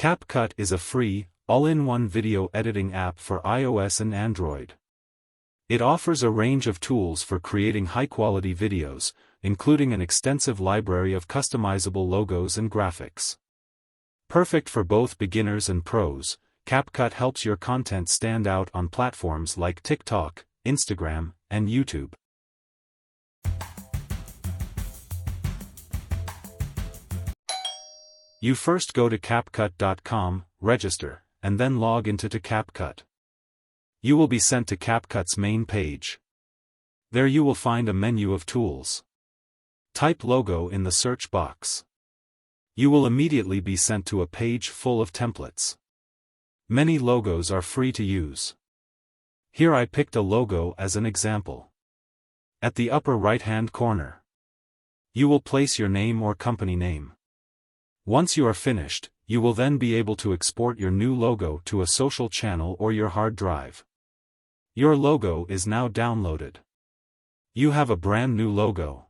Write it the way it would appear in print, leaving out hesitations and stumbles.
CapCut is a free, all-in-one video editing app for iOS and Android. It offers a range of tools for creating high-quality videos, including an extensive library of customizable logos and graphics. Perfect for both beginners and pros, CapCut helps your content stand out on platforms like TikTok, Instagram, and YouTube. You first go to CapCut.com, register, and then log into CapCut. You will be sent to CapCut's main page. There you will find a menu of tools. Type logo in the search box. You will immediately be sent to a page full of templates. Many logos are free to use. Here I picked a logo as an example. At the upper right-hand corner, you will place your name or company name. Once you are finished, you will then be able to export your new logo to a social channel or your hard drive. Your logo is now downloaded. You have a brand new logo.